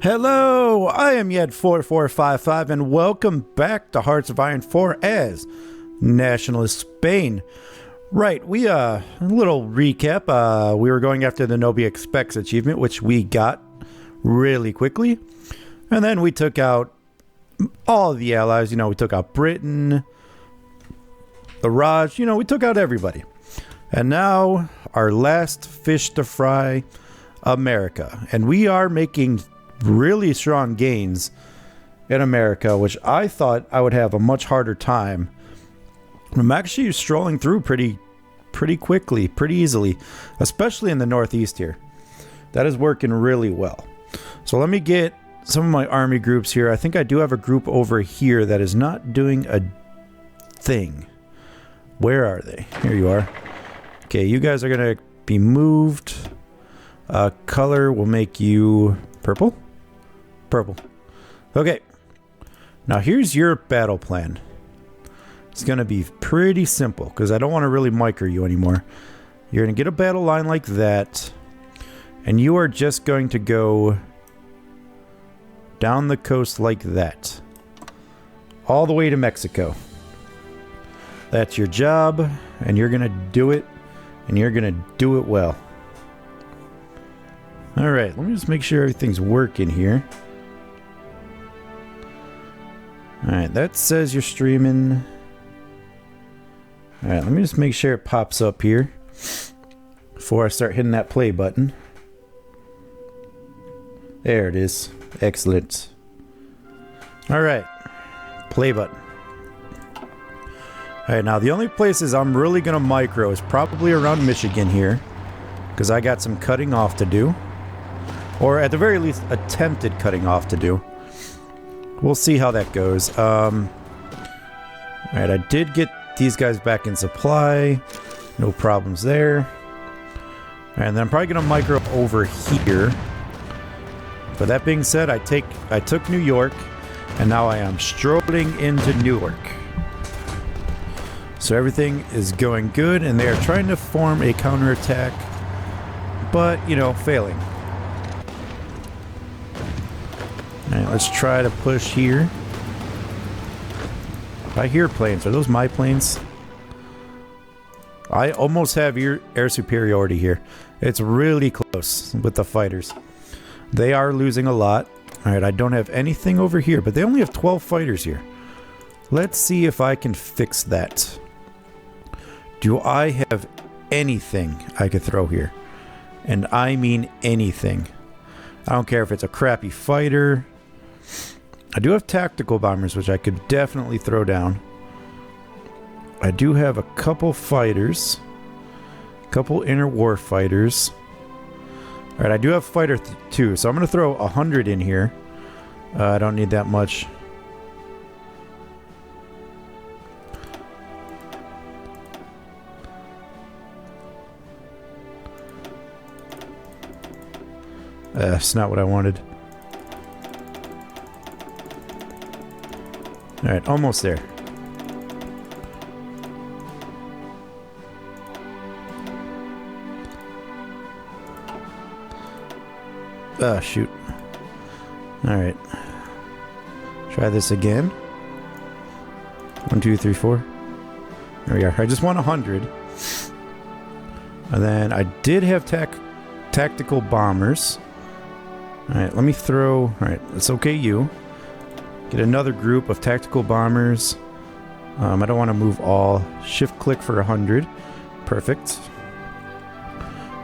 Hello, I am Yed4455 and welcome back to Hearts of Iron 4 as Nationalist Spain. Right, a little recap. We were going after the Nobody Expects achievement, which we got really quickly. And then we took out all of the allies. We took out Britain, the Raj, we took out everybody. And now our last fish to fry, America. And we are making really strong gains in America, which I thought I would have a much harder time. I'm actually strolling through pretty quickly, pretty easily, especially in the northeast here. That is working really well. So let me get some of my army groups here. I think I do have a group over here that is not doing a thing. Where are they? Here you are. Okay, you guys are going to be moved. Color will make you purple. Purple. Okay. Now here's your battle plan. It's going to be pretty simple because I don't want to really micro you anymore. You're going to get a battle line like that. And you are just going to go down the coast like that. All the way to Mexico. That's your job. And you're going to do it. And you're going to do it well. Alright, let me just make sure everything's working here. Alright, that says you're streaming. Alright, let me just make sure it pops up here before I start hitting that play button. There it is. Excellent. Alright, play button. Alright, now the only places I'm really going to micro is probably around Michigan here, because I got some cutting off to do. Or at the very least, attempted cutting off to do. We'll see how that goes. Alright, I did get these guys back in supply. No problems there. And then I'm probably going to micro over here. But that being said, I took New York. And now I am strolling into Newark. So everything is going good. And they are trying to form a counterattack. But, failing. Alright, let's try to push here. I hear planes. Are those my planes? I almost have air superiority here. It's really close with the fighters. They are losing a lot. Alright, I don't have anything over here, but they only have 12 fighters here. Let's see if I can fix that. Do I have anything I could throw here? And I mean anything. I don't care if it's a crappy fighter. I do have tactical bombers, which I could definitely throw down. I do have a couple fighters. A couple inner war fighters. Alright, I do have fighter 2, so I'm going to throw 100 in here. I don't need that much. That's not what I wanted. Alright, almost there. Ah, shoot. Alright. Try this again. 1, 2, 3, 4. There we are. I just want 100. And then I did have tactical bombers. Alright, let me throw... Alright, it's okay, you. Get another group of tactical bombers. I don't want to move all. Shift click for 100. Perfect.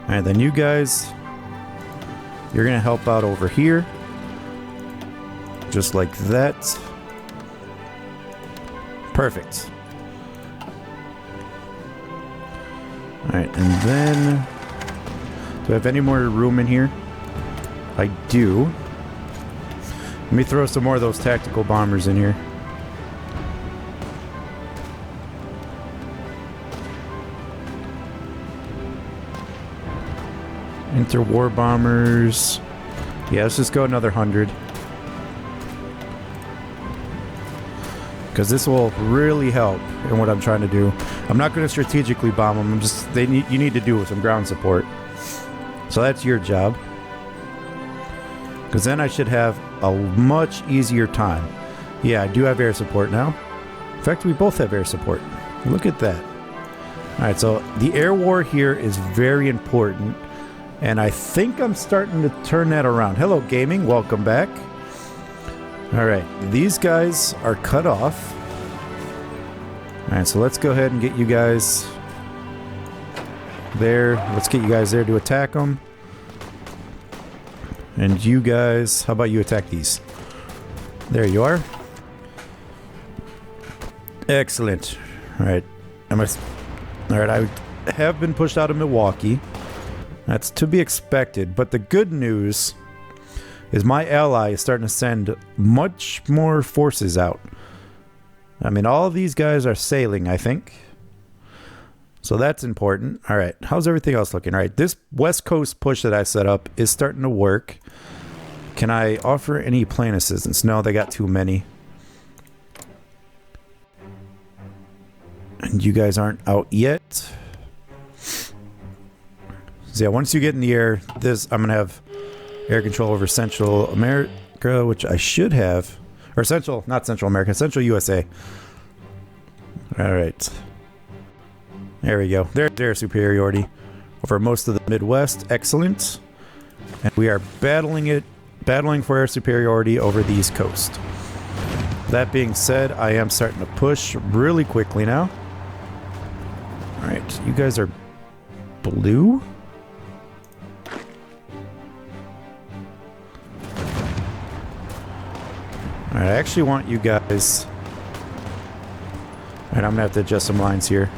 Alright, then you guys... You're going to help out over here. Just like that. Perfect. Alright, and then... Do I have any more room in here? I do. Let me throw some more of those tactical bombers in here. Interwar bombers. Yeah, let's just go another 100. Because this will really help in what I'm trying to do. I'm not going to strategically bomb them. You need to do with some ground support. So that's your job. Because then I should have a much easier time. Yeah, I do have air support now. In fact, we both have air support. Look at that. Alright, so the air war here is very important. And I think I'm starting to turn that around. Hello, gaming. Welcome back. Alright, these guys are cut off. Alright, so let's go ahead and get you guys there. Let's get you guys there to attack them. And you guys, how about you attack these? There you are. Excellent. Alright. Alright, I have been pushed out of Milwaukee. That's to be expected. But the good news is my ally is starting to send much more forces out. I mean, all of these guys are sailing, I think. So that's important. Alright, how's everything else looking? Alright, this West Coast push that I set up is starting to work. Can I offer any plane assistance? No, they got too many. And you guys aren't out yet. So yeah, once you get in the air, I'm going to have air control over Central America, which I should have. Or not Central America, Central USA. Alright. There we go. There's air superiority over most of the Midwest. Excellent. And we are battling for air superiority over the East Coast. That being said, I am starting to push really quickly now. Alright, you guys are blue? Alright, I actually want you guys... Alright, I'm gonna have to adjust some lines here.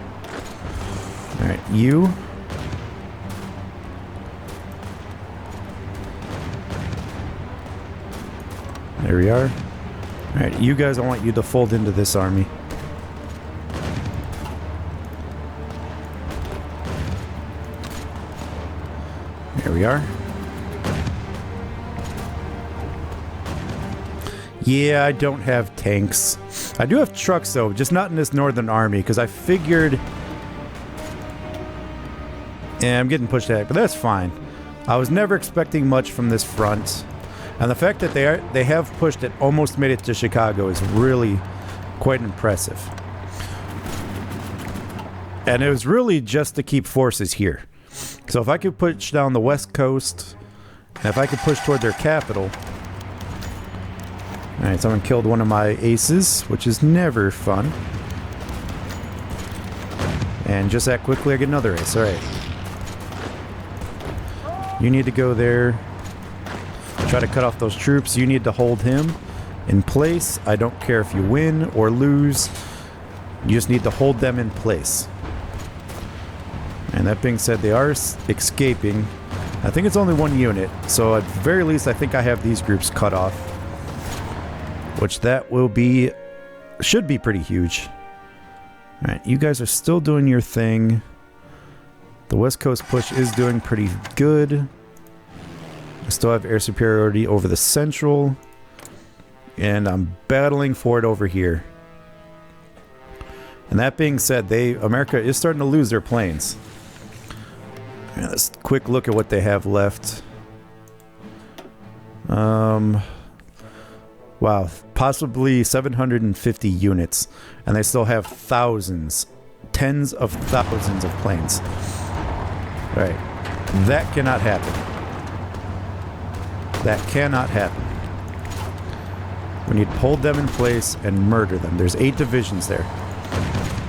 Alright, you... There we are. Alright, you guys, I want you to fold into this army. There we are. Yeah, I don't have tanks. I do have trucks, though, just not in this northern army, because I figured... Yeah, I'm getting pushed back, but that's fine. I was never expecting much from this front. And the fact that they have pushed it, almost made it to Chicago, is really quite impressive. And it was really just to keep forces here. So if I could push down the West Coast, and if I could push toward their capital... Alright, someone killed one of my aces, which is never fun. And just that quickly I get another ace. Alright. You need to go there. Try to cut off those troops. You need to hold him in place. I don't care if you win or lose. You just need to hold them in place. And that being said, they are escaping. I think it's only one unit. So at the very least, I think I have these groups cut off. Which that will be... should be pretty huge. Alright, you guys are still doing your thing. The West Coast push is doing pretty good. I still have air superiority over the Central. And I'm battling for it over here. And that being said, America is starting to lose their planes. Right, let's quick look at what they have left. Wow, possibly 750 units. And they still have thousands, tens of thousands of planes. Right, that cannot happen. That cannot happen. We need to hold them in place and murder them. There's 8 divisions there.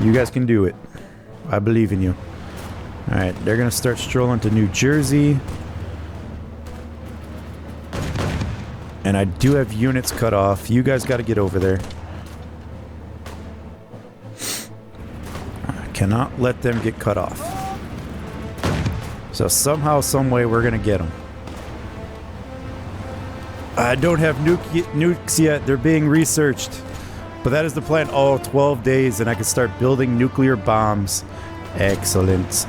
You guys can do it. I believe in you. Alright, they're going to start strolling to New Jersey. And I do have units cut off. You guys got to get over there. I cannot let them get cut off. So somehow, some way, we're going to get them. I don't have nukes yet. They're being researched. But that is the plan. Oh, 12 days and I can start building nuclear bombs. Excellent.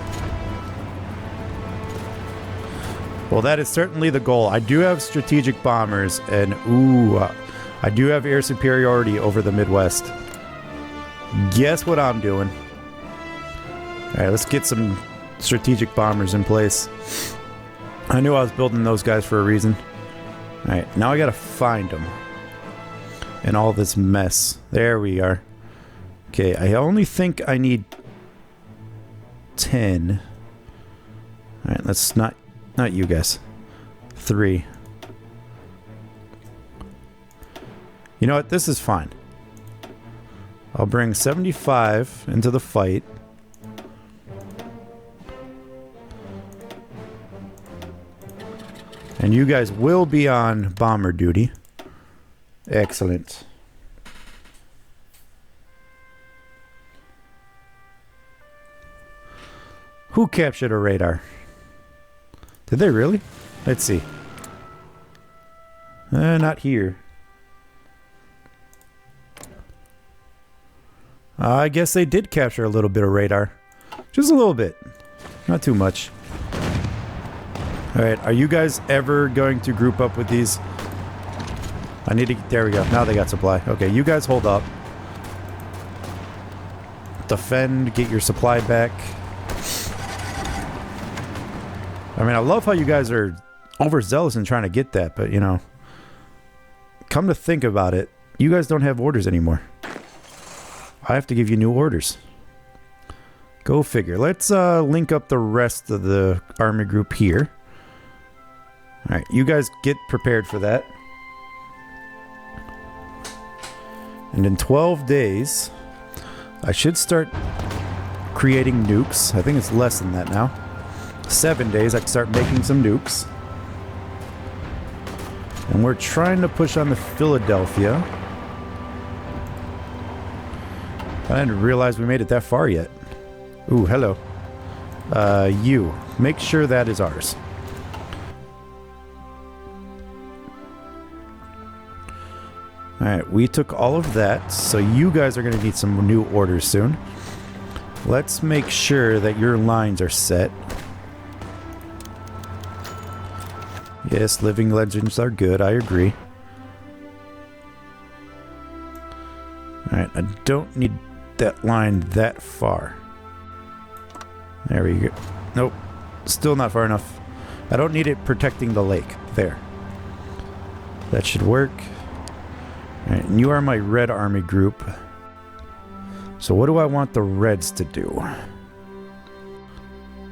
Well, that is certainly the goal. I do have strategic bombers and I do have air superiority over the Midwest. Guess what I'm doing? Alright, let's get some strategic bombers in place. I knew I was building those guys for a reason. Alright, now I gotta find them. And all this mess. There we are. Okay, I only think I need 10. Alright, let's not you guys. 3. You know what? This is fine. I'll bring 75 into the fight. And you guys will be on bomber duty. Excellent. Who captured a radar? Did they really? Let's see. Not here. I guess they did capture a little bit of radar. Just a little bit. Not too much. Alright, are you guys ever going to group up with these? I need to... There we go. Now they got supply. Okay, you guys hold up. Defend. Get your supply back. I mean, I love how you guys are overzealous in trying to get that, but, you know... Come to think about it, you guys don't have orders anymore. I have to give you new orders. Go figure. Let's link up the rest of the army group here. Alright, you guys get prepared for that. And in 12 days, I should start creating nukes. I think it's less than that now. 7 days, I can start making some nukes. And we're trying to push on the Philadelphia. I didn't realize we made it that far yet. Ooh, hello. You. Make sure that is ours. Alright, we took all of that, so you guys are going to need some new orders soon. Let's make sure that your lines are set. Yes, living legends are good, I agree. Alright, I don't need that line that far. There we go. Nope, still not far enough. I don't need it protecting the lake. There. That should work. Alright, and you are my red army group. So what do I want the reds to do?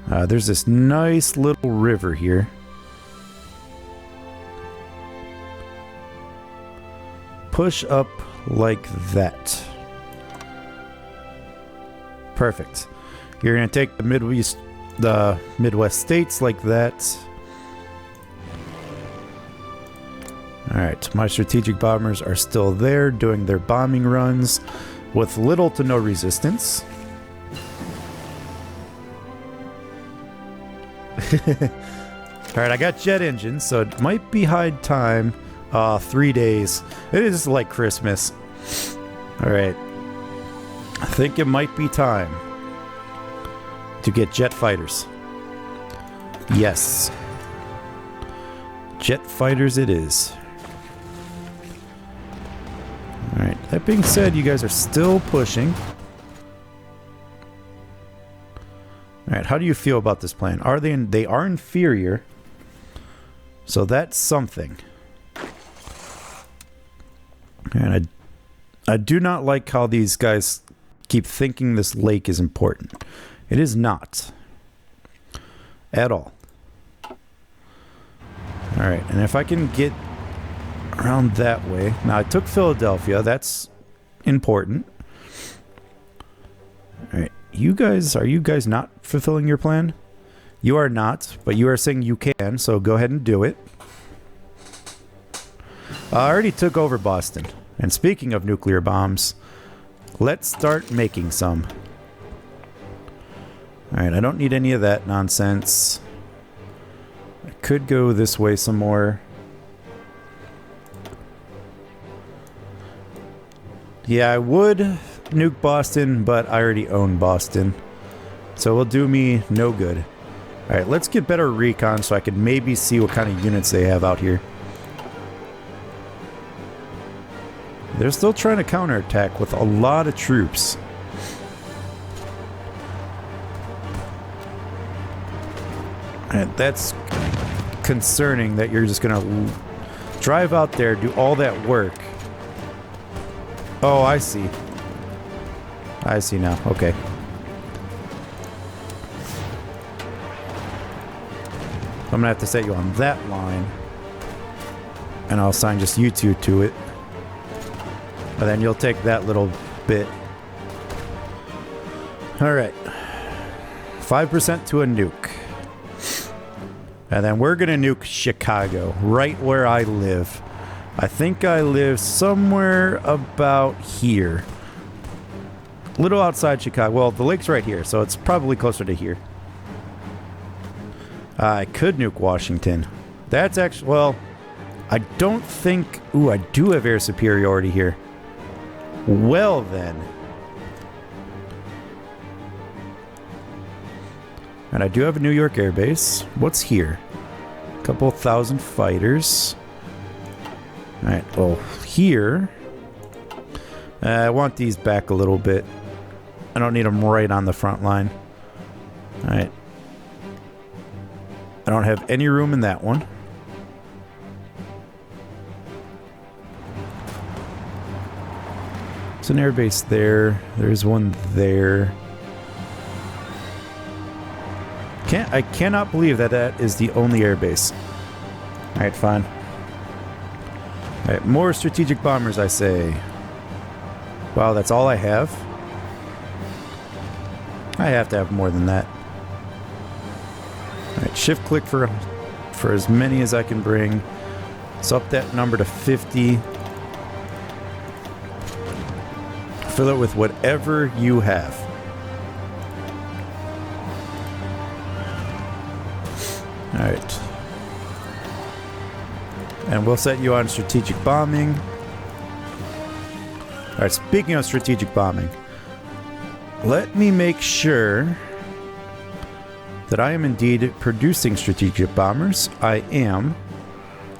There's this nice little river here. Push up like that. Perfect. You're gonna take the Midwest states like that. Alright, my strategic bombers are still there doing their bombing runs with little to no resistance. Alright, I got jet engines, so it might be high time. 3 days. It is like Christmas. Alright. I think it might be time to get jet fighters. Yes. Jet fighters it is. Alright, that being said, you guys are still pushing. Alright, how do you feel about this plan? Are they are inferior. So that's something. And I do not like how these guys keep thinking this lake is important. It is not. At all. Alright, and if I can get around that way. Now, I took Philadelphia. That's important. Alright, are you guys not fulfilling your plan? You are not, but you are saying you can, so go ahead and do it. I already took over Boston. And speaking of nuclear bombs, let's start making some. Alright, I don't need any of that nonsense. I could go this way some more. Yeah, I would nuke Boston, but I already own Boston. So it will do me no good. Alright, let's get better recon so I can maybe see what kind of units they have out here. They're still trying to counterattack with a lot of troops. And that's concerning that you're just going to drive out there, do all that work. Oh, I see. I see now. Okay. I'm gonna have to set you on that line. And I'll assign just you two to it. And then you'll take that little bit. Alright. 5% to a nuke. And then we're gonna nuke Chicago, right where I live. I think I live somewhere about here. A little outside Chicago. Well, the lake's right here, so it's probably closer to here. I could nuke Washington. That's actually... Well, I don't think... Ooh, I do have air superiority here. Well, then. And I do have a New York air base. What's here? A couple thousand fighters. Alright, well, here... I want these back a little bit. I don't need them right on the front line. Alright. I don't have any room in that one. There's an airbase there. There's one there. I cannot believe that that is the only airbase. Alright, fine. Alright, more strategic bombers, I say. Wow, that's all I have? I have to have more than that. Alright, shift click for as many as I can bring. Let's up that number to 50. Fill it with whatever you have. Alright. And we'll set you on strategic bombing. Alright, speaking of strategic bombing, let me make sure that I am indeed producing strategic bombers. I am.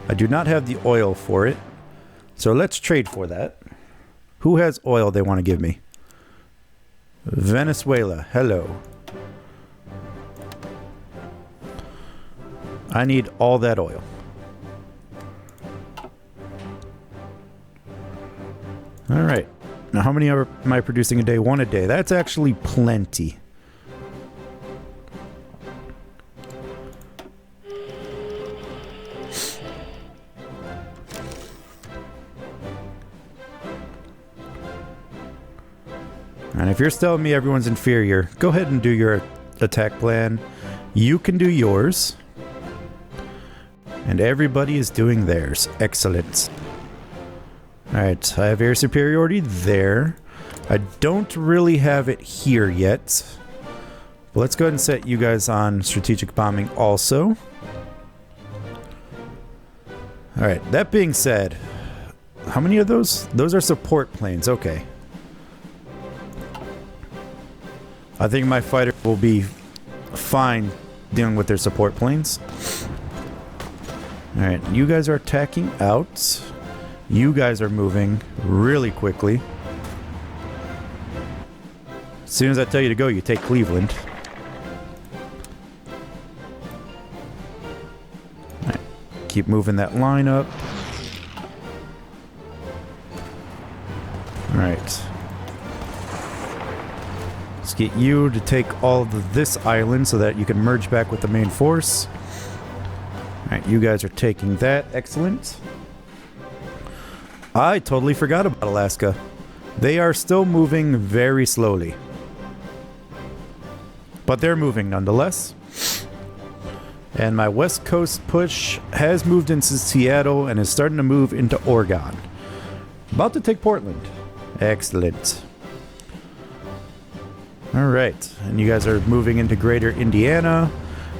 I do not have the oil for it. So let's trade for that. Who has oil they want to give me? Venezuela. Hello. I need all that oil. Alright. Now how many am I producing a day? One a day. That's actually plenty. And if you're telling me everyone's inferior, go ahead and do your attack plan. You can do yours. And everybody is doing theirs. Excellent. Alright, I have air superiority there. I don't really have it here yet. But let's go ahead and set you guys on strategic bombing also. Alright, that being said, how many of those? Those are support planes, okay. I think my fighter will be fine dealing with their support planes. Alright, you guys are attacking out. You guys are moving really quickly. As soon as I tell you to go, you take Cleveland. Alright, keep moving that line up. Alright. Let's get you to take all of this island so that you can merge back with the main force. Alright, you guys are taking that. Excellent. I totally forgot about Alaska. They are still moving very slowly. But they're moving nonetheless. And my west coast push has moved into Seattle and is starting to move into Oregon. About to take Portland. Excellent. Alright, and you guys are moving into greater Indiana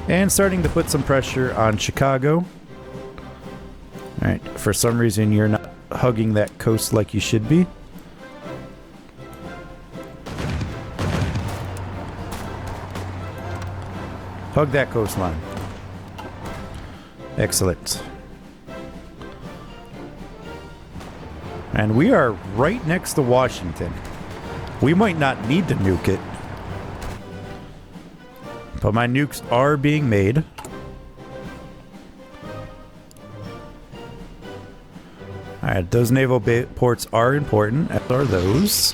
and starting to put some pressure on Chicago. Alright, for some reason you're not hugging that coast like you should be. Hug that coastline. Excellent. And we are right next to Washington. We might not need to nuke it. But my nukes are being made. Alright, those naval ports are important, as are those.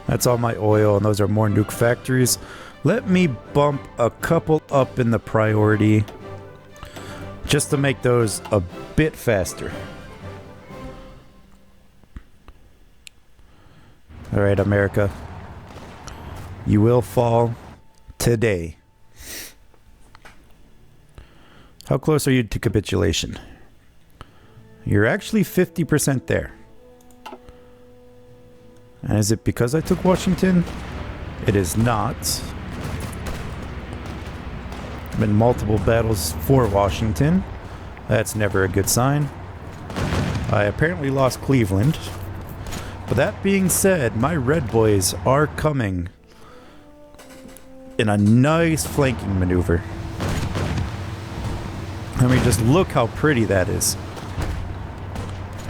That's all my oil, and those are more nuke factories. Let me bump a couple up in the priority, just to make those a bit faster. Alright, America. You will fall today. How close are you to capitulation? You're actually 50% there. And is it because I took Washington? It is not. Been multiple battles for Washington. That's never a good sign. I apparently lost Cleveland. But that being said, my Red Boys are coming in a nice flanking maneuver. I mean, just look how pretty that is.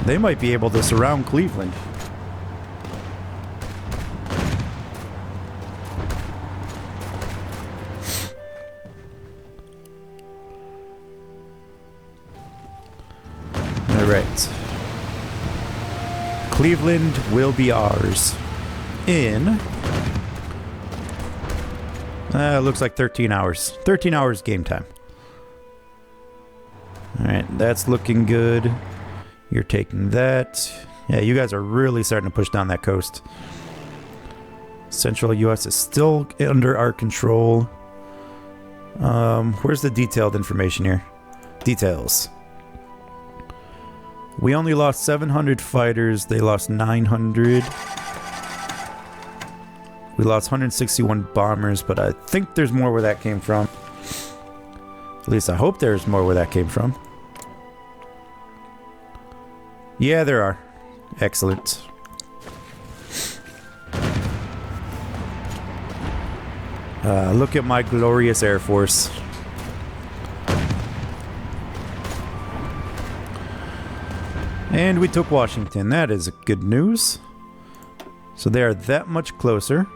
They might be able to surround Cleveland. Alright. Cleveland will be ours in... looks like 13 hours. 13 hours game time. Alright, that's looking good. You're taking that. Yeah, you guys are really starting to push down that coast. Central U.S. is still under our control. Where's the detailed information here? Details. We only lost 700 fighters. They lost 900. We lost 161 bombers, but I think there's more where that came from. At least I hope there's more where that came from. Yeah, there are. Excellent. Look at my glorious Air Force. And we took Washington. That is good news. So they are that much closer.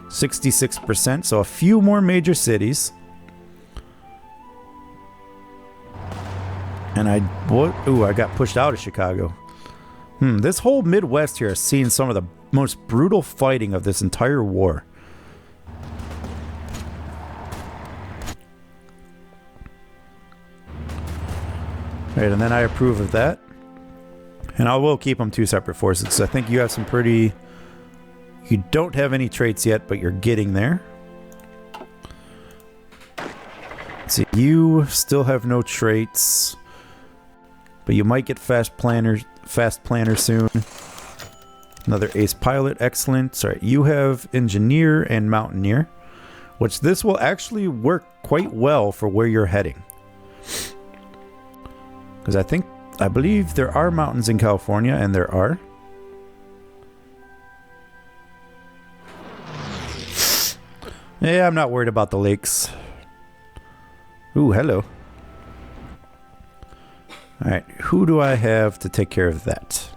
66%, so a few more major cities. And I got pushed out of Chicago. This whole Midwest here has seen some of the most brutal fighting of this entire war. Right, and then I approve of that. And I will keep them two separate forces, because I think you have some pretty... You don't have any traits yet, but you're getting there. Let's see, you still have no traits. But you might get fast planner soon. Another ace pilot, excellent. Sorry, you have engineer and mountaineer, which this will actually work quite well for where you're heading. Because I believe there are mountains in California, and there are. Yeah, I'm not worried about the lakes. Ooh, hello. Alright, who do I have to take care of that?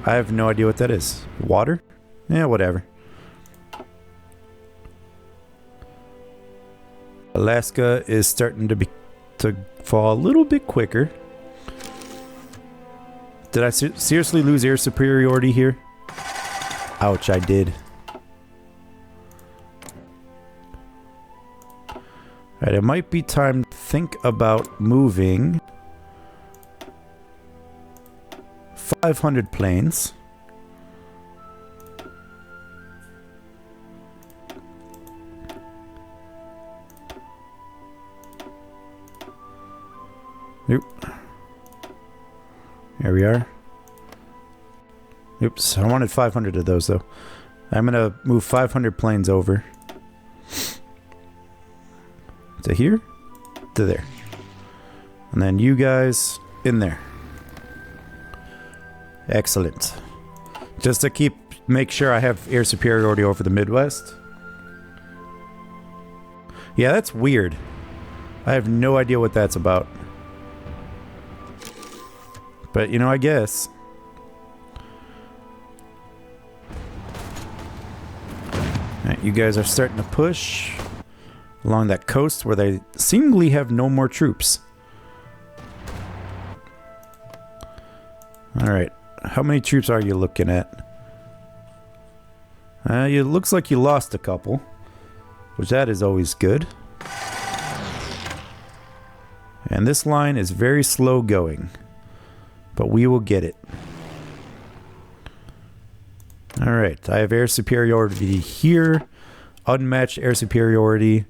I have no idea what that is. Water? Yeah, whatever. Alaska is starting to fall a little bit quicker. Did I seriously lose air superiority here? Ouch, I did. Alright, it might be time to think about moving 500 planes. Oop. There we are. Oops, I wanted 500 of those though. I'm gonna move 500 planes over. To here, to there. And then you guys in there. Excellent. Just to make sure I have air superiority over the Midwest. Yeah, that's weird. I have no idea what that's about. But, you know, I guess. Alright, you guys are starting to push along that coast where they seemingly have no more troops. Alright. How many troops are you looking at? It looks like you lost a couple, which that is always good. And this line is very slow going, but we will get it. Alright, I have air superiority here. Unmatched air superiority.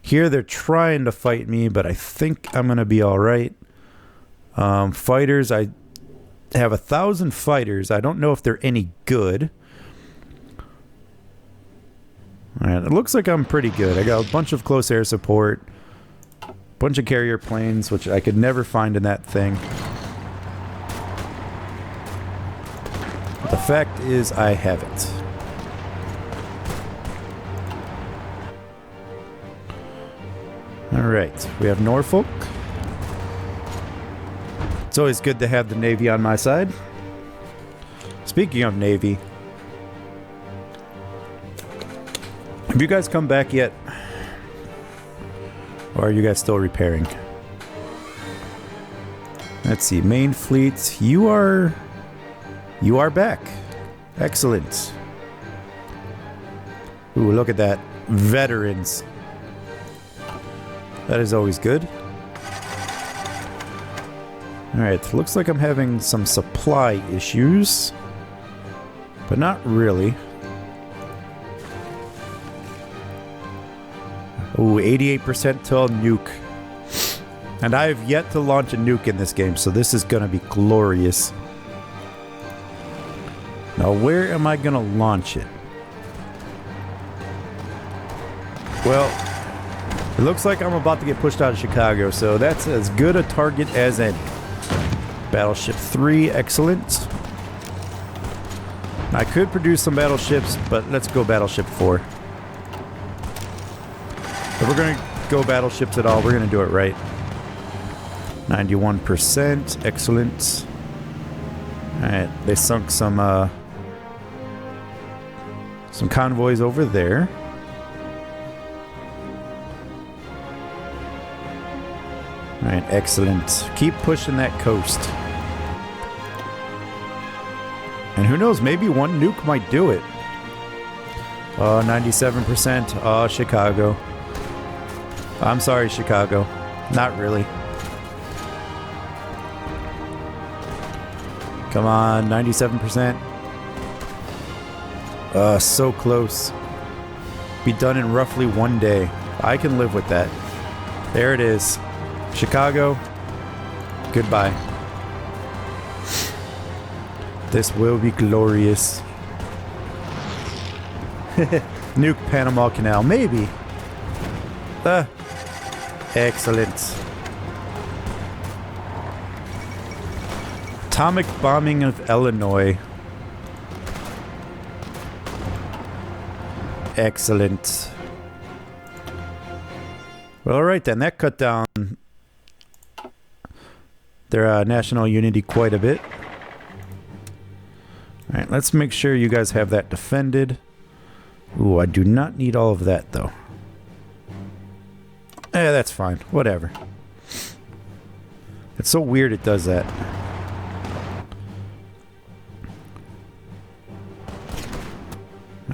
Here they're trying to fight me, but I think I'm going to be alright. Fighters, I have 1,000 fighters. I don't know if they're any good. Alright, it looks like I'm pretty good. I got a bunch of close air support. Bunch of carrier planes, which I could never find in that thing. But the fact is, I have it. Alright, we have Norfolk. It's always good to have the Navy on my side. Speaking of Navy, have you guys come back yet? Or are you guys still repairing? Let's see, main fleet, you are back. Excellent. Ooh, look at that. Veterans. That is always good. Alright, looks like I'm having some supply issues. But not really. Ooh, 88% till nuke. And I have yet to launch a nuke in this game, so this is gonna be glorious. Now, where am I gonna launch it? Well, it looks like I'm about to get pushed out of Chicago, so that's as good a target as any. Battleship 3, excellent. I could produce some battleships, but let's go Battleship 4. If we're going to go battleships at all, we're going to do it right. 91%, excellent. Alright, they sunk some convoys over there. Alright, excellent. Keep pushing that coast. And who knows, maybe one nuke might do it. 97%. Chicago. I'm sorry, Chicago. Not really. Come on, 97%. So close. Be done in roughly 1 day. I can live with that. There it is. Chicago, goodbye. This will be glorious. Nuke Panama Canal, maybe. Excellent. Atomic bombing of Illinois. Excellent. Well, alright then, that cut down their national unity quite a bit. Alright, let's make sure you guys have that defended. Ooh, I do not need all of that, though. That's fine. Whatever. It's so weird it does that.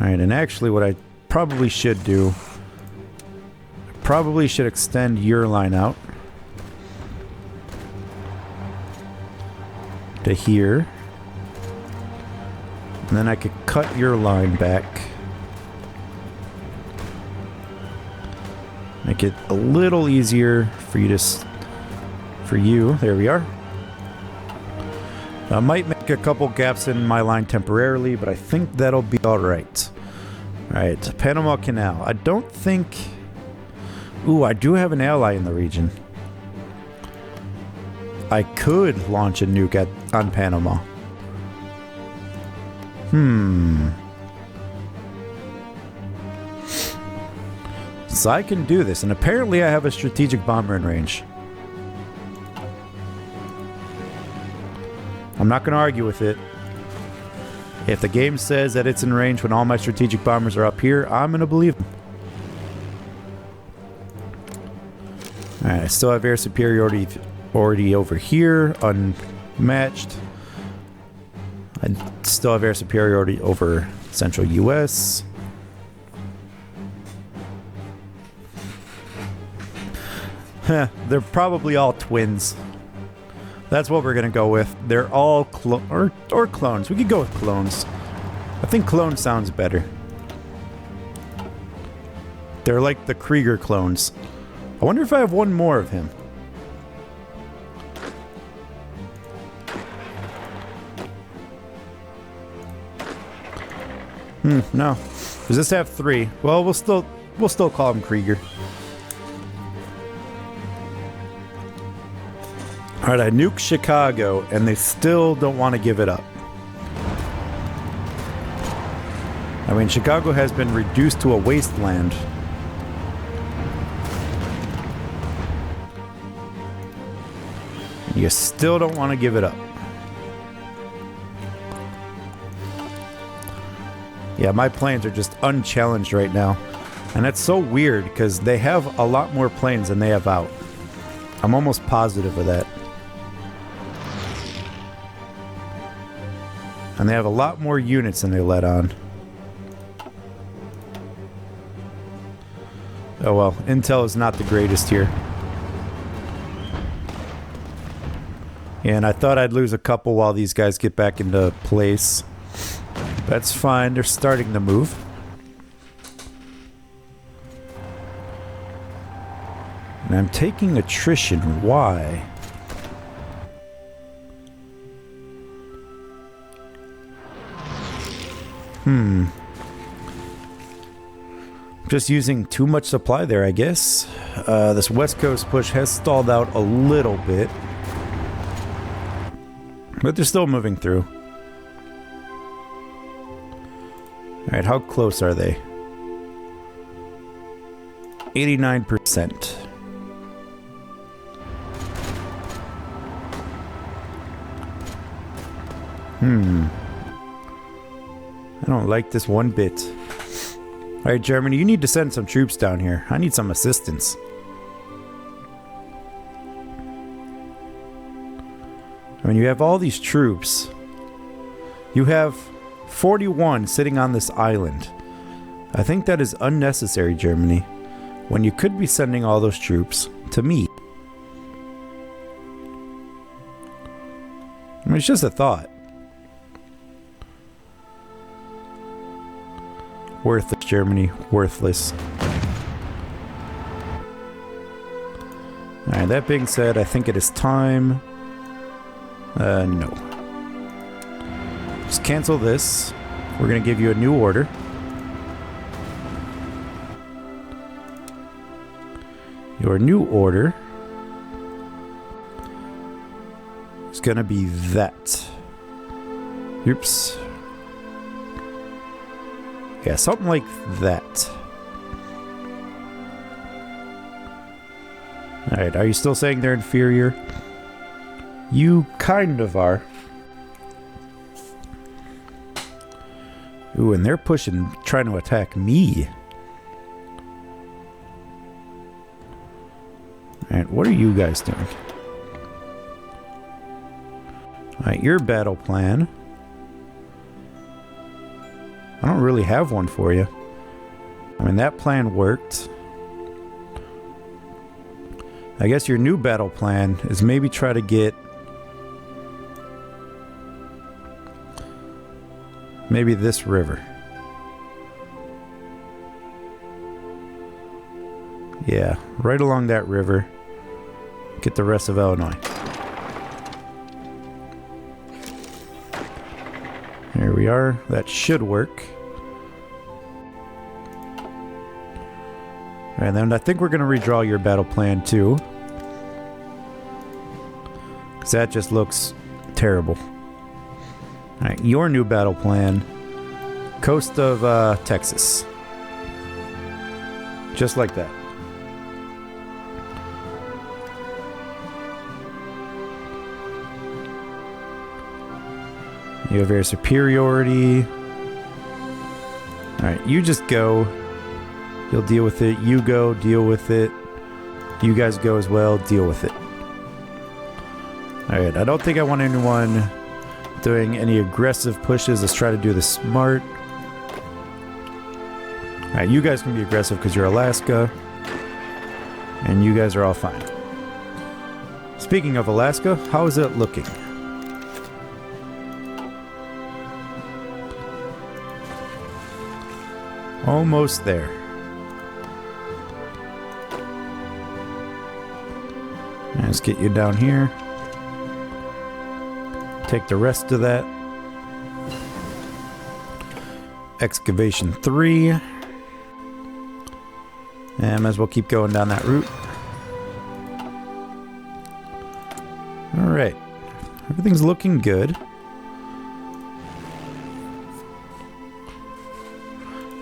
Alright, and actually what I probably should do, I probably should extend your line out to here. And then I could cut your line back. Make it a little easier for you to... there we are. I might make a couple gaps in my line temporarily, but I think that'll be alright. Alright, Panama Canal. I don't think... Ooh, I do have an ally in the region. I could launch a nuke on Panama. So I can do this, and apparently I have a strategic bomber in range. I'm not going to argue with it. If the game says that it's in range when all my strategic bombers are up here, I'm going to believe them. Alright, I still have air superiority over here, unmatched. I still have air superiority over central U.S. They're probably all twins. That's what we're gonna go with. They're all or clones. We could go with clones. I think clone sounds better. They're like the Krieger clones. I wonder if I have one more of him. No. Does this have 3? Well, we'll still call him Krieger. Alright, I nuked Chicago, and they still don't want to give it up. I mean, Chicago has been reduced to a wasteland. And you still don't want to give it up. Yeah, my planes are just unchallenged right now. And that's so weird, because they have a lot more planes than they have out. I'm almost positive of that. And they have a lot more units than they let on. Oh well, intel is not the greatest here. And I thought I'd lose a couple while these guys get back into place. That's fine, they're starting to move. And I'm taking attrition, why? Just using too much supply there, I guess. This West Coast push has stalled out a little bit. But they're still moving through. Alright, how close are they? 89%. I don't like this one bit. Alright, Germany, you need to send some troops down here. I need some assistance. I mean, you have all these troops. You have 41 sitting on this island. I think that is unnecessary, Germany, when you could be sending all those troops to me. I mean, it's just a thought. Worthless, Germany. Worthless. Alright, that being said, I think it is time... no. Just cancel this. We're gonna give you a new order. Your new order is gonna be that. Oops. Yeah, something like that. Alright, are you still saying they're inferior? You kind of are. Ooh, and they're pushing, trying to attack me. Alright, what are you guys doing? Alright, your battle plan. I don't really have one for you. I mean, that plan worked. I guess your new battle plan is maybe try to get... maybe this river. Yeah, right along that river. Get the rest of Illinois. Here we are. That should work. And then I think we're going to redraw your battle plan too. Because that just looks terrible. Alright, your new battle plan. Coast of Texas. Just like that. You have air superiority. Alright, you just go. You'll deal with it. You go, deal with it. You guys go as well, deal with it. Alright, I don't think I want anyone doing any aggressive pushes. Let's try to do this smart. Alright, you guys can be aggressive because you're Alaska. And you guys are all fine. Speaking of Alaska, how is it looking? Almost there. Let's get you down here. Take the rest of that. Excavation 3. And might as well keep going down that route. Alright. Everything's looking good.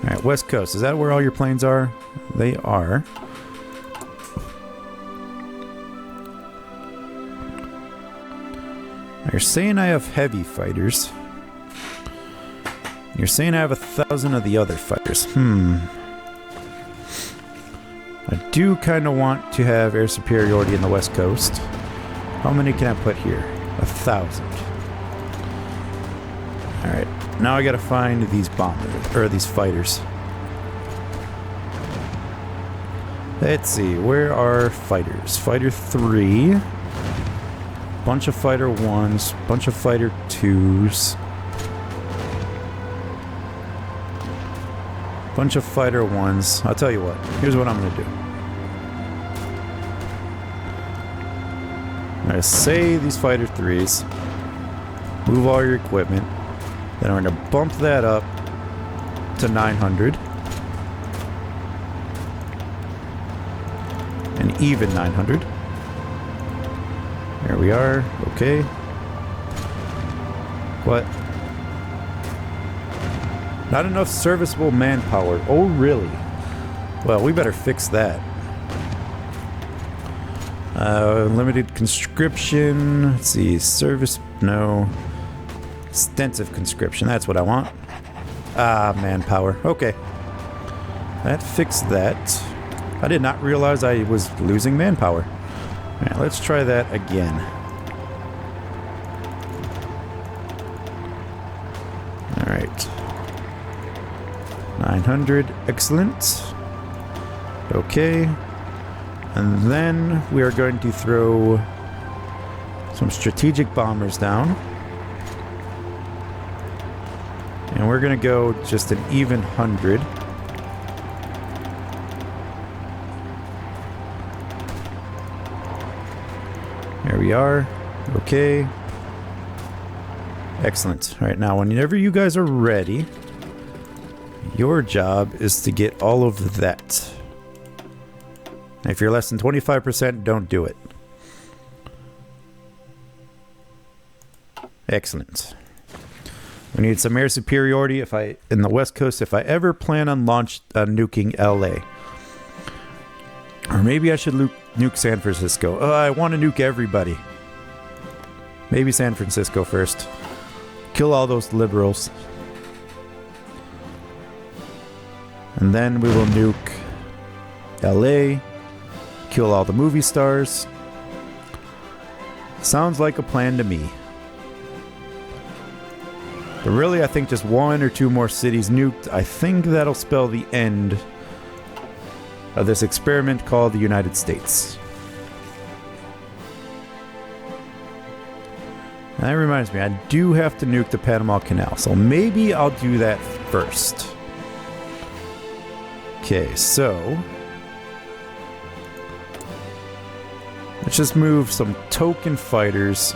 Alright, West Coast. Is that where all your planes are? They are. You're saying I have heavy fighters. You're saying I have 1,000 of the other fighters. I do kind of want to have air superiority in the West Coast. How many can I put here? 1,000. Alright, now I gotta find these bombers, or these fighters. Let's see, where are fighters? Fighter 3. Bunch of fighter 1s, bunch of fighter 2s. Bunch of fighter 1s. I'll tell you what, here's what I'm gonna do. I'm gonna say these fighter 3s. Move all your equipment. Then I'm gonna bump that up to 900. And even 900. There we are. Okay. What? Not enough serviceable manpower. Oh, really? Well, we better fix that. Limited conscription. Let's see. Service. No. Extensive conscription. That's what I want. Ah, manpower. Okay. That fixed that. I did not realize I was losing manpower. Alright, let's try that again. Alright. 900. Excellent. Okay. And then we are going to throw some strategic bombers down. And we're going to go just an even 100. There we are. Okay. Excellent. All right, now whenever you guys are ready, your job is to get all of that. If you're less than 25%, don't do it. Excellent. We need some air superiority in the West Coast if I ever plan on nuking LA. Or maybe I should nuke San Francisco. I want to nuke everybody. Maybe San Francisco first. Kill all those liberals. And then we will nuke LA. Kill all the movie stars. Sounds like a plan to me. But really, I think just 1 or 2 more cities nuked. I think that'll spell the end of this experiment called the United States. And that reminds me, I do have to nuke the Panama Canal, so maybe I'll do that first. Okay, so let's just move some token fighters.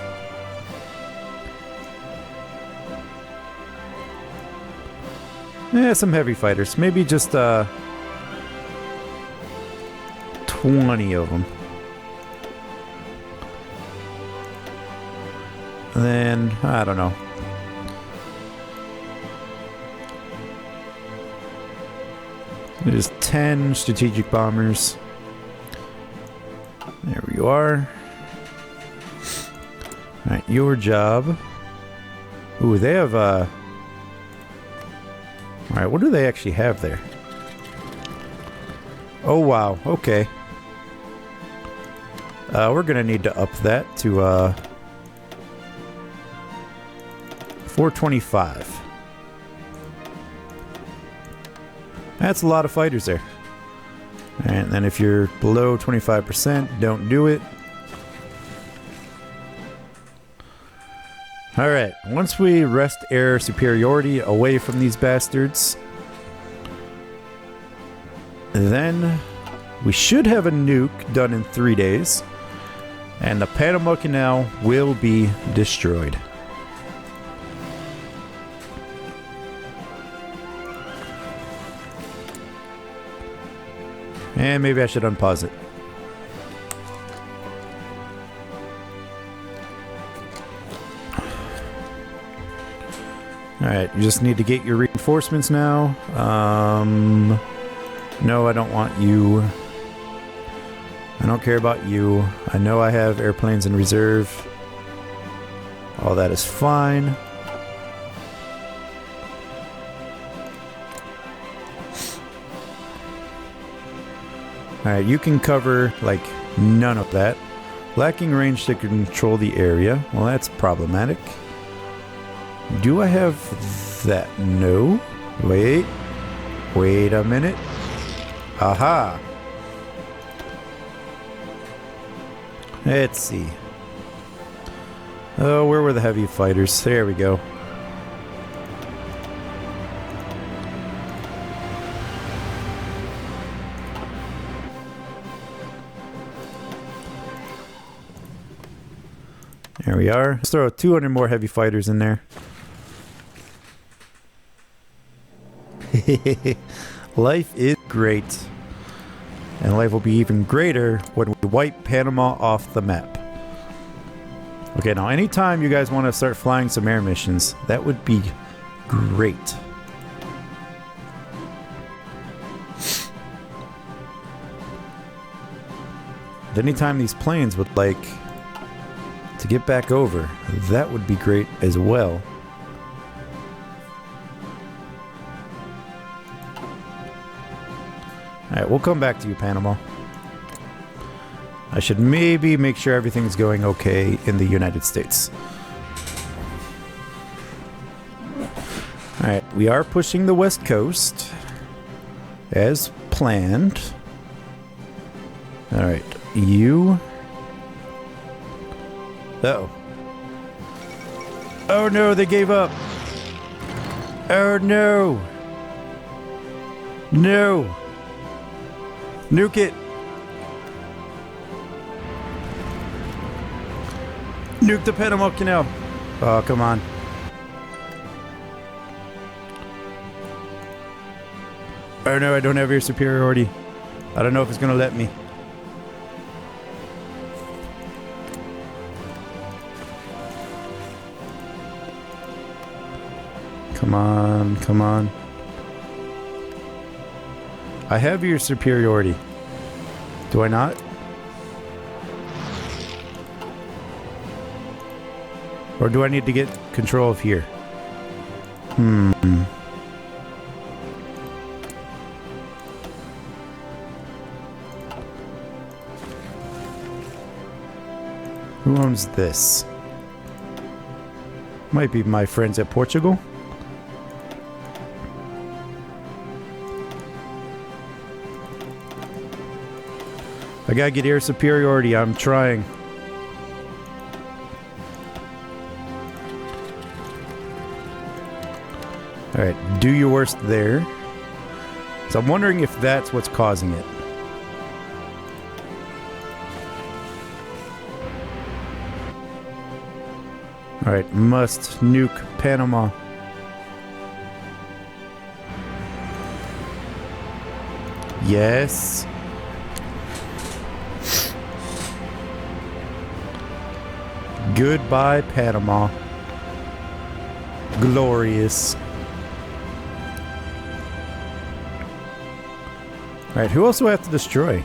Some heavy fighters. Maybe just 20 of them. And then, I don't know. There's 10 strategic bombers. There you are. Alright, your job. Ooh, they have Alright, what do they actually have there? Oh, wow. Okay. We're gonna need to up that to, 425. That's a lot of fighters there. And then if you're below 25%, don't do it. Alright, once we wrest air superiority away from these bastards, then we should have a nuke done in 3 days, and the Panama Canal will be destroyed. And maybe I should unpause it. Alright, you just need to get your reinforcements now. No, I don't want you. I don't care about you. I know I have airplanes in reserve. All that is fine. Alright, you can cover, like, none of that. Lacking range to control the area. Well, that's problematic. Do I have that? No. Wait. Wait a minute. Aha. Let's see. Oh, where were the heavy fighters? There we go. There we are. Let's throw 200 more heavy fighters in there. Life is great. And life will be even greater when we wipe Panama off the map. Okay, now anytime you guys want to start flying some air missions, that would be great. Anytime these planes would like to get back over, that would be great as well. Alright, we'll come back to you, Panama. I should maybe make sure everything's going okay in the United States. Alright, we are pushing the West Coast as planned. Alright, you... Uh-oh. Oh no, they gave up! Oh no! No! Nuke it! Nuke the Panama Canal! Oh, come on. Oh no, I don't have air superiority. I don't know if it's gonna let me. Come on, come on. I have your superiority. Do I not? Or do I need to get control of here? Who owns this? Might be my friends at Portugal. I gotta get air superiority. I'm trying. Alright, do your worst there. So I'm wondering if that's what's causing it. Alright, must nuke Panama. Yes. Goodbye, Panama. Glorious. Alright, who else do I have to destroy?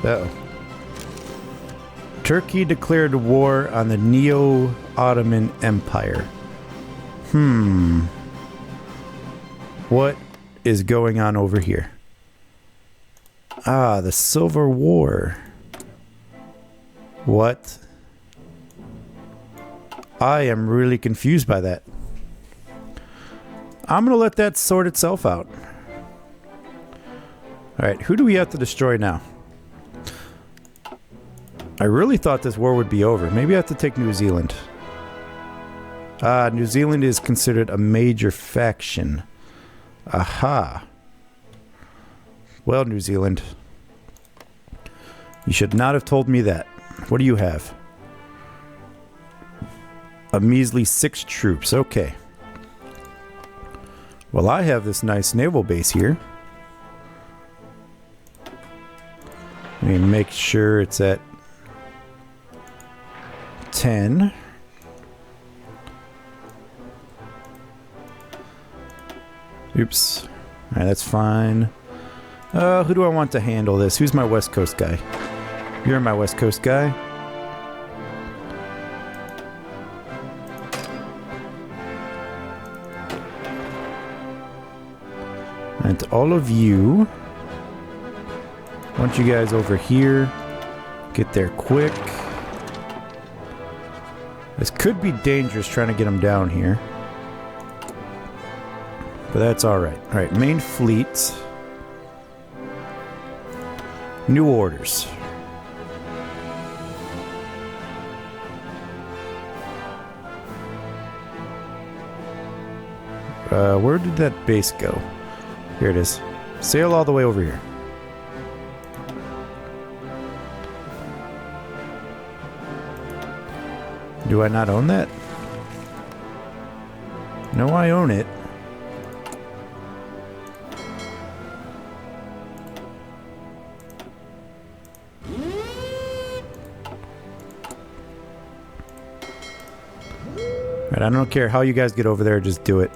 Uh-oh. Turkey declared war on the Neo-Ottoman Empire. What is going on over here? Ah, the Civil War. What? I am really confused by that. I'm going to let that sort itself out. Alright, who do we have to destroy now? I really thought this war would be over. Maybe I have to take New Zealand. New Zealand is considered a major faction. Aha. Well, New Zealand. You should not have told me that. What do you have? A measly 6 troops. Okay. Well, I have this nice naval base here. Let me make sure it's at 10. Oops. Alright, that's fine. Who do I want to handle this? Who's my West Coast guy? You're my West Coast guy. And all of you, I want you guys over here. Get there quick. This could be dangerous trying to get them down here. But that's alright. Alright, main fleet. New orders. Where did that base go? Here it is. Sail all the way over here. Do I not own that? No, I own it. Alright, I don't care how you guys get over there, just do it.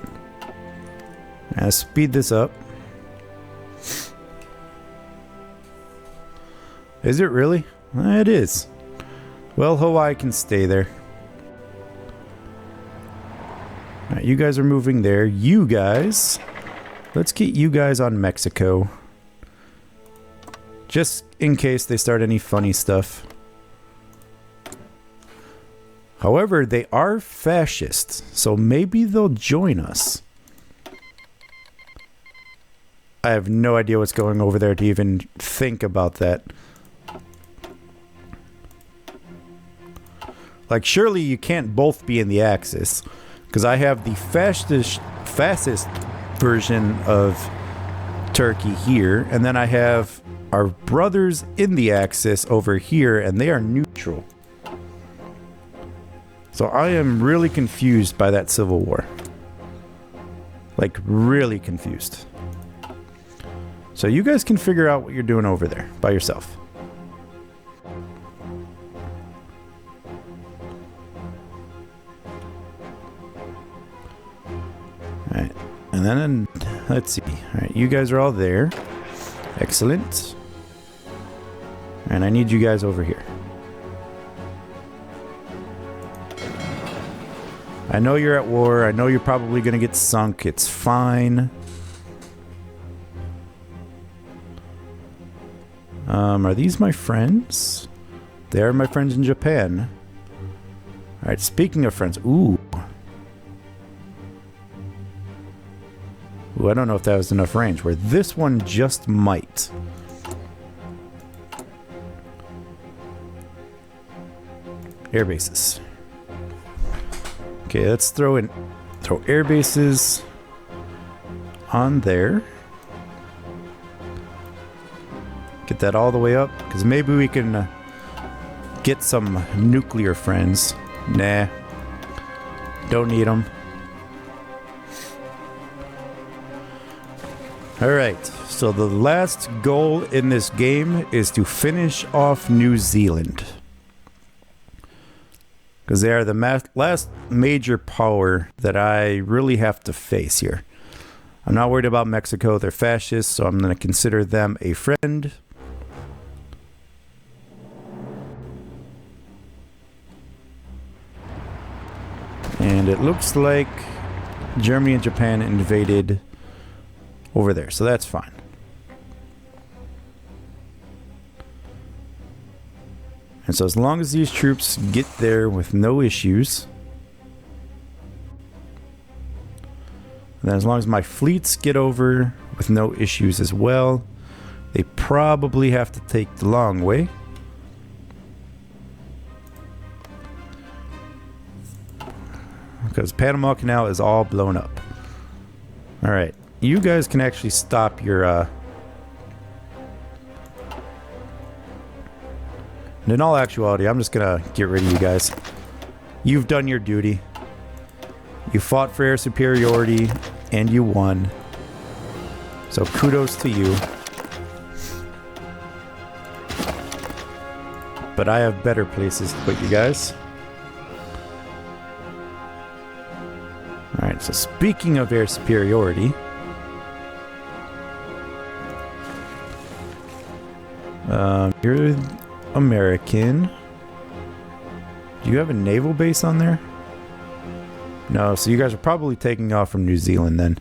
Let's speed this up. Is it really? It is. Well, Hawaii can stay there. Alright, you guys are moving there. You guys. Let's get you guys on Mexico. Just in case they start any funny stuff. However, they are fascists, so maybe they'll join us. I have no idea what's going over there to even think about that. Like, surely you can't both be in the Axis. Because I have the fascist version of Turkey here. And then I have our brothers in the Axis over here. And they are neutral. So I am really confused by that civil war. Like, really confused. So you guys can figure out what you're doing over there by yourself. Alright, and then, let's see. Alright, you guys are all there. Excellent. And I need you guys over here. I know you're at war. I know you're probably going to get sunk. It's fine. Are these my friends? They are my friends in Japan. Alright, speaking of friends. Ooh. Ooh, I don't know if that was enough range. Where this one just might. Air bases. Okay, let's throw air bases on there. Get that all the way up, because maybe we can get some nuclear friends. Nah. Don't need them. Alright, so the last goal in this game is to finish off New Zealand. Because they are the last major power that I really have to face here. I'm not worried about Mexico. They're fascists, so I'm going to consider them a friend. And it looks like Germany and Japan invaded over there, so that's fine. And so as long as these troops get there with no issues, and then as long as my fleets get over with no issues as well, they probably have to take the long way. Because Panama Canal is all blown up. Alright, you guys can actually stop your... And in all actuality, I'm just gonna get rid of you guys. You've done your duty. You fought for air superiority, and you won. So kudos to you. But I have better places to put you guys. Alright, so speaking of air superiority... you're American. Do you have a naval base on there? No, so you guys are probably taking off from New Zealand then.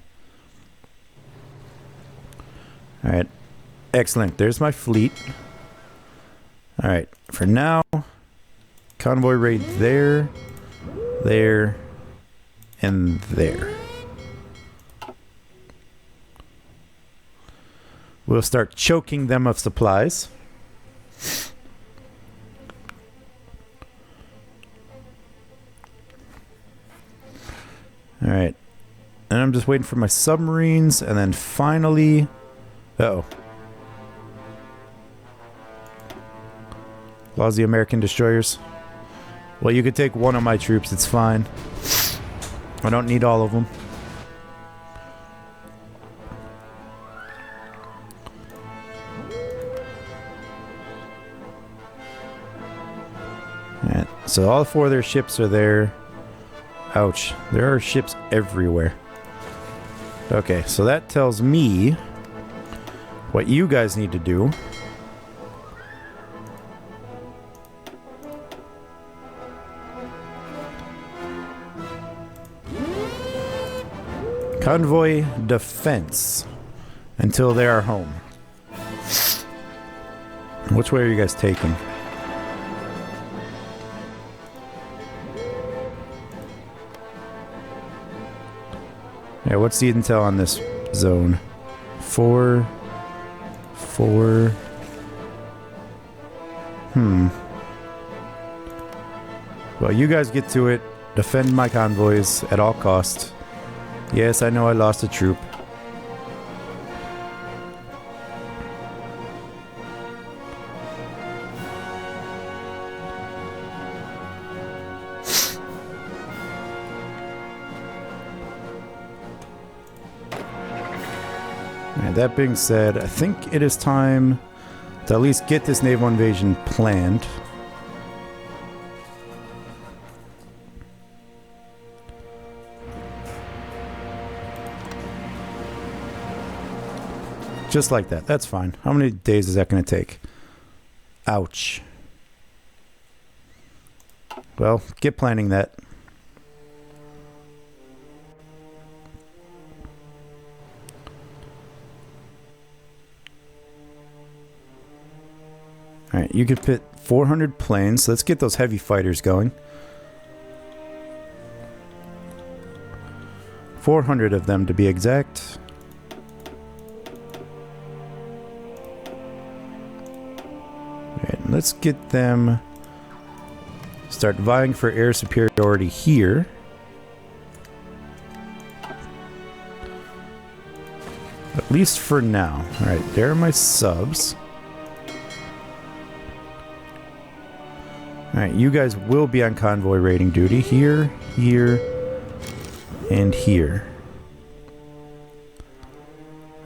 Alright. Excellent. There's my fleet. Alright. For now, convoy raid there, there, and there. We'll start choking them of supplies. Alright. And I'm just waiting for my submarines, and then finally... Uh-oh. Lost the American destroyers. Well, you could take one of my troops, it's fine. I don't need all of them. Alright, so all four of their ships are there. Ouch, there are ships everywhere. Okay, so that tells me what you guys need to do. Convoy defense until they are home. Which way are you guys taking? Yeah, what's the intel on this zone? 4, 4. Well, you guys get to it. Defend my convoys at all costs. Yes, I know I lost a troop. And that being said, I think it is time to at least get this naval invasion planned. Just like that. That's fine. How many days is that going to take? Ouch. Well, get planning that. Alright, you could put 400 planes. Let's get those heavy fighters going. 400 of them to be exact. Alright, let's get them... Start vying for air superiority here. At least for now. Alright, there are my subs. Alright, you guys will be on convoy raiding duty. Here, here, and here.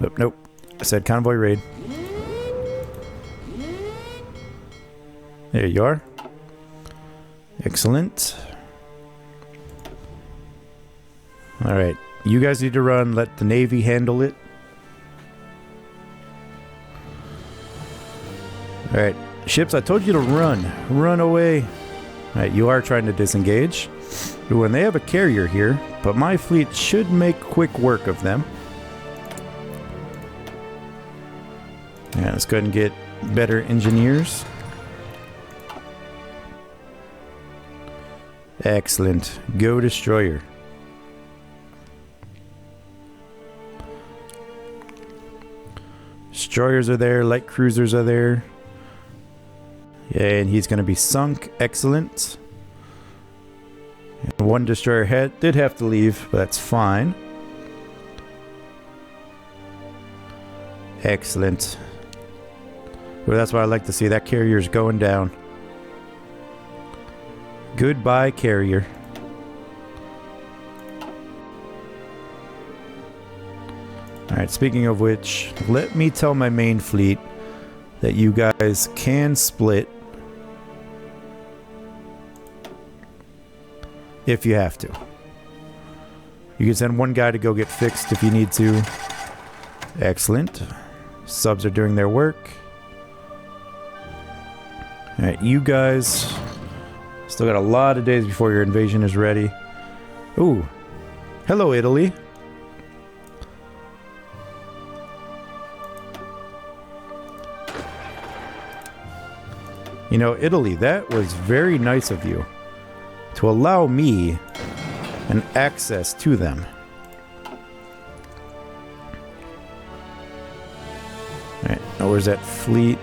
Oh, nope. I said convoy raid. There you are. Excellent. Alright, you guys need to run. Let the Navy handle it. Alright. Ships, I told you to run. Run away. Alright, you are trying to disengage. Ooh, and they have a carrier here, but my fleet should make quick work of them. Let's go ahead and get better engineers. Excellent. Go destroyer. Destroyers are there. Light cruisers are there. Yeah, and he's going to be sunk. Excellent. And one destroyer did have to leave, but that's fine. Excellent. Well, that's what I like to see. That carrier's going down. Goodbye, carrier. Alright, speaking of which, let me tell my main fleet that you guys can split if you have to. You can send one guy to go get fixed if you need to. Excellent. Subs are doing their work. Alright, you guys still got a lot of days before your invasion is ready. Ooh. Hello, Italy. You know, Italy, that was very nice of you to allow me an access to them. Alright, now where's that fleet?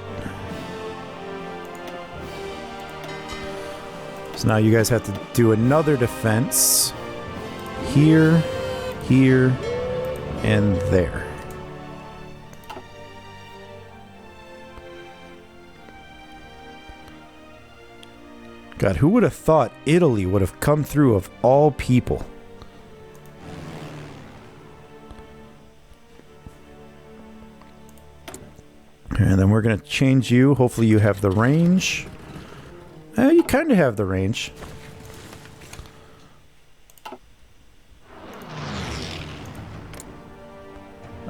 So now you guys have to do another defense. Here, here, and there. God, who would have thought Italy would have come through of all people? And then we're going to change you. Hopefully you have the range. You kind of have the range.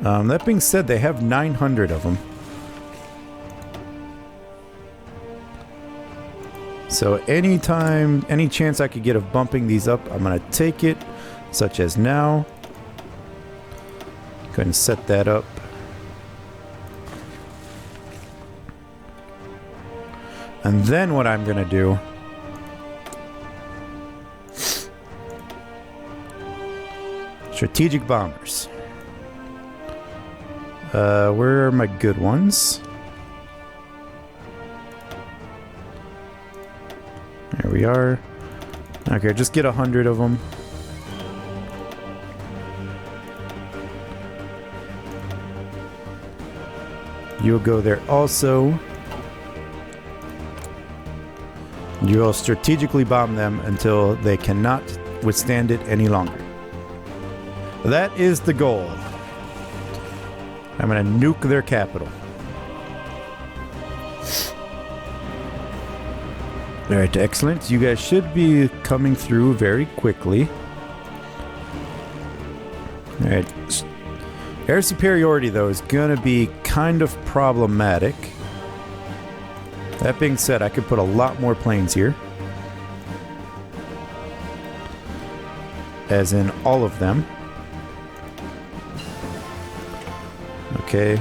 That being said, they have 900 of them. So anytime, any chance I could get of bumping these up, I'm going to take it, such as now. Go ahead and set that up. And then what I'm going to do strategic bombers. Where are my good ones? There we are. Okay, just get 100 of them. You'll go there also. You will strategically bomb them until they cannot withstand it any longer. That is the goal. I'm going to nuke their capital. Alright, excellent. You guys should be coming through very quickly. Alright. Air superiority, though, is going to be kind of problematic. That being said, I could put a lot more planes here. As in all of them. Okay.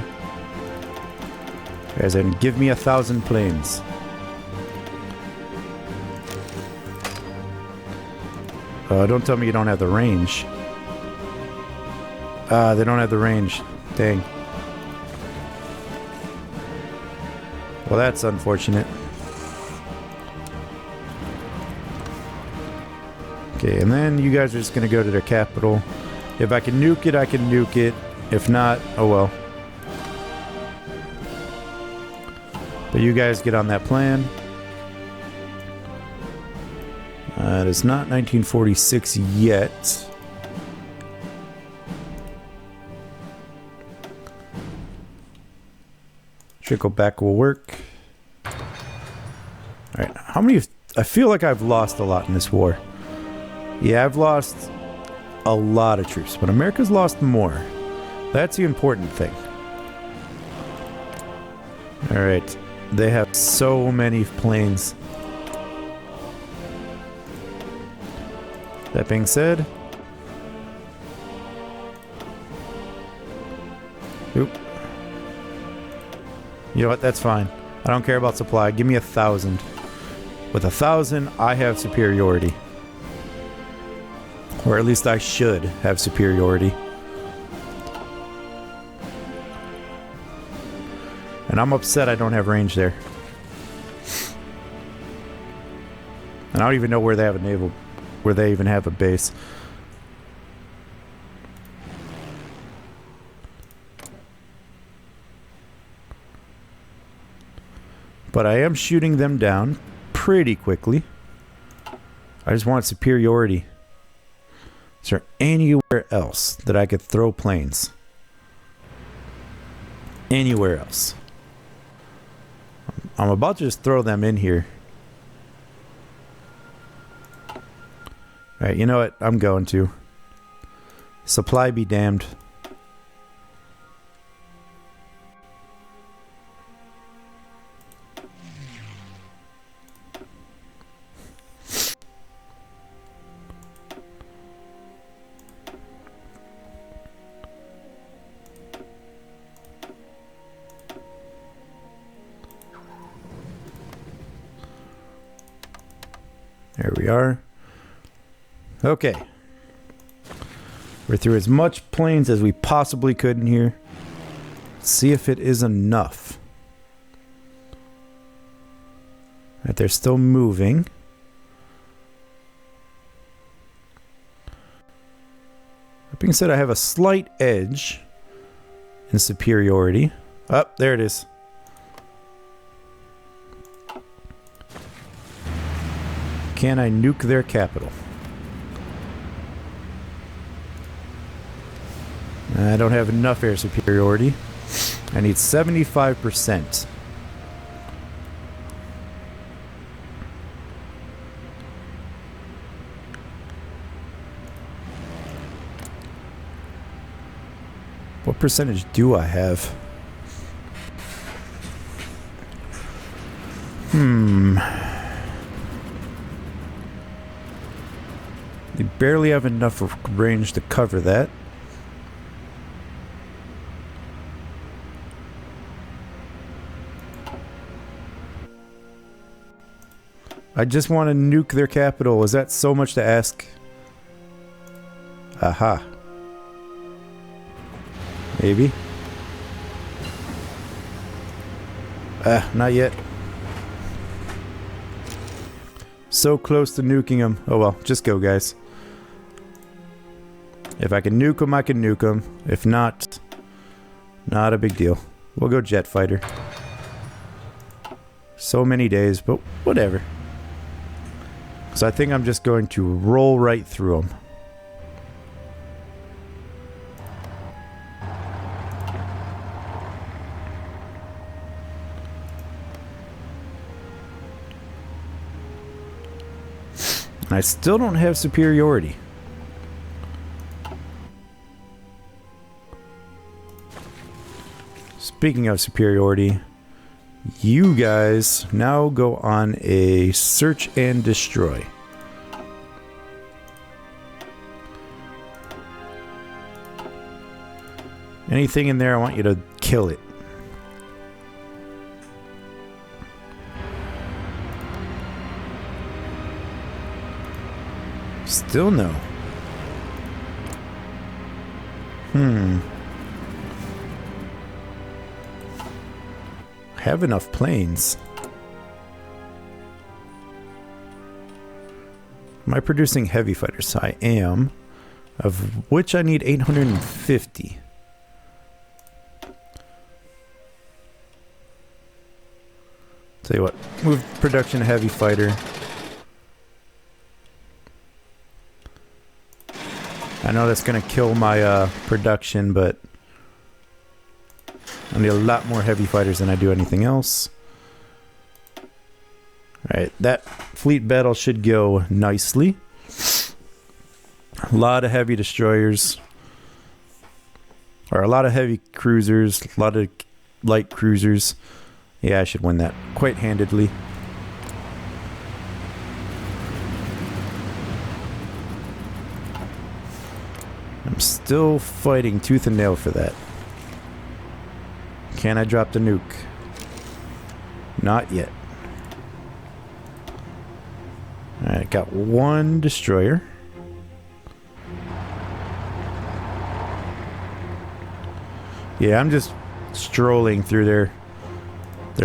As in, give me 1,000 planes. Don't tell me you don't have the range. They don't have the range. Dang. Well, that's unfortunate. Okay, and then you guys are just going to go to their capital. If I can nuke it, I can nuke it. If not, oh well. But you guys get on that plan. It's not 1946 yet. Trickle back will work. Alright, how many... I feel like I've lost a lot in this war. Yeah, I've lost a lot of troops, but America's lost more. That's the important thing. Alright, they have so many planes. That being said... Oop. You know what? That's fine. I don't care about supply. Give me 1,000. With 1,000, I have superiority. Or at least I should have superiority. And I'm upset I don't have range there. And I don't even know where they have a naval, where they even have a base. But I am shooting them down pretty quickly. I just want superiority. Is there anywhere else that I could throw planes? Anywhere else? I'm about to just throw them in here. Alright, you know what? I'm going to. Supply be damned. There we are. Okay. We're through as much planes as we possibly could in here. Let's see if it is enough. Right, they're still moving. That being said, I have a slight edge in superiority. Oh, there it is. Can I nuke their capital? I don't have enough air superiority. I need 75%. What percentage do I have? They barely have enough range to cover that. I just want to nuke their capital. Is that so much to ask? Aha. Maybe. Not yet. So close to nuking them. Oh well, just go, guys. If I can nuke them, I can nuke them. If not, not a big deal. We'll go jet fighter. So many days, but whatever. So I think I'm just going to roll right through them. I still don't have superiority. Speaking of superiority, you guys now go on a search and destroy. Anything in there, I want you to kill it. Still no. Have enough planes. Am I producing heavy fighters? I am. Of which I need 850. Tell you what, move production heavy fighter. I know that's gonna kill my production, but I need a lot more heavy fighters than I do anything else. Alright, that fleet battle should go nicely. A lot of heavy destroyers. Or a lot of heavy cruisers, a lot of light cruisers. Yeah, I should win that quite handedly. I'm still fighting tooth and nail for that. Can I drop the nuke? Not yet. Alright, got one destroyer. Yeah, I'm just strolling through their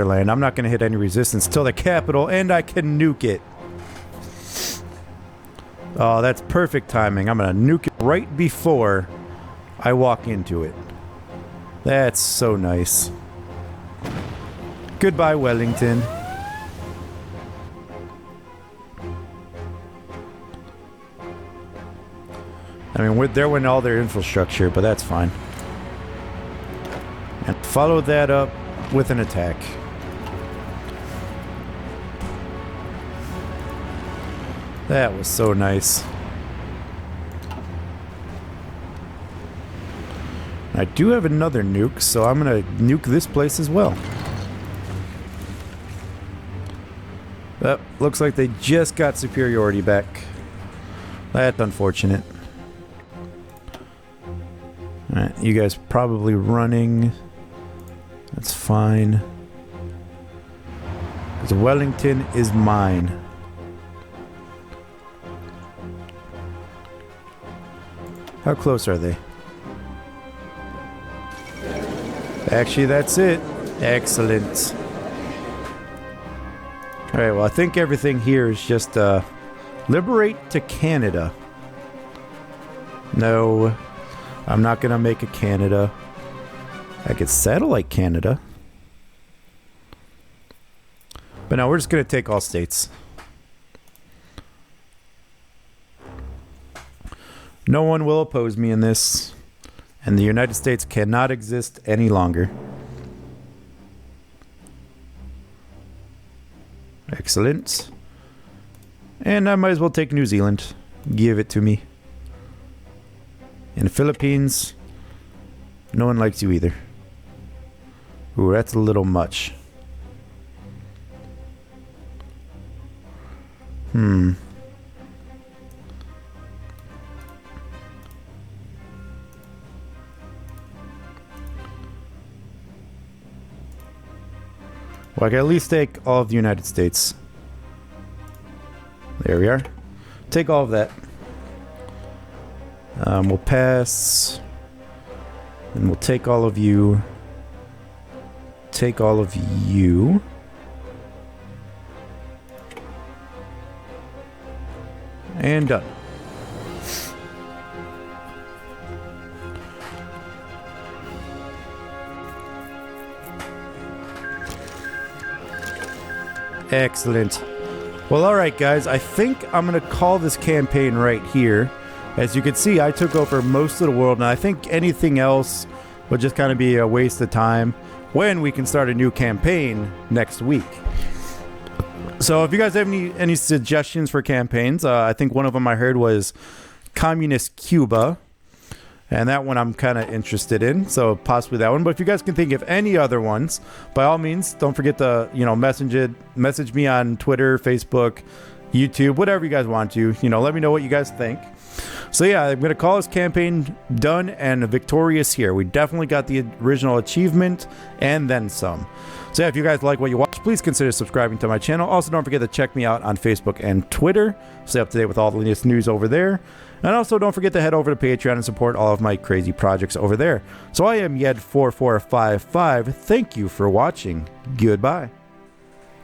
land. I'm not going to hit any resistance till the capital, and I can nuke it. Oh, that's perfect timing. I'm going to nuke it right before I walk into it. That's so nice. Goodbye, Wellington. I mean, they're winning all their infrastructure, but that's fine. And follow that up with an attack. That was so nice. I do have another nuke, so I'm gonna nuke this place as well. Looks like they just got superiority back. That's unfortunate. Alright, you guys probably running. That's fine. Because Wellington is mine. How close are they? Actually, that's it. Excellent. Alright, well, I think everything here is just, liberate to Canada. No, I'm not gonna make a Canada. I could satellite Canada. But no, we're just gonna take all states. No one will oppose me in this. And the United States cannot exist any longer. Excellent. And I might as well take New Zealand. Give it to me. In the Philippines, no one likes you either. Ooh, that's a little much. Well, I can at least take all of the United States. There we are. Take all of that. We'll pass. And we'll take all of you. Take all of you. And done. Excellent. Well, alright guys, I think I'm going to call this campaign right here. As you can see, I took over most of the world, and I think anything else would just kind of be a waste of time when we can start a new campaign next week. So if you guys have any suggestions for campaigns, I think one of them I heard was Communist Cuba. And that one I'm kind of interested in, so possibly that one. But if you guys can think of any other ones, by all means, don't forget to, message me on Twitter, Facebook, YouTube, whatever you guys want to. Let me know what you guys think. So yeah, I'm going to call this campaign done and victorious here. We definitely got the original achievement and then some. So yeah, if you guys like what you watch, please consider subscribing to my channel. Also, don't forget to check me out on Facebook and Twitter. Stay up to date with all the latest news over there. And also, don't forget to head over to Patreon and support all of my crazy projects over there. So I am Yed4455. Thank you for watching. Goodbye.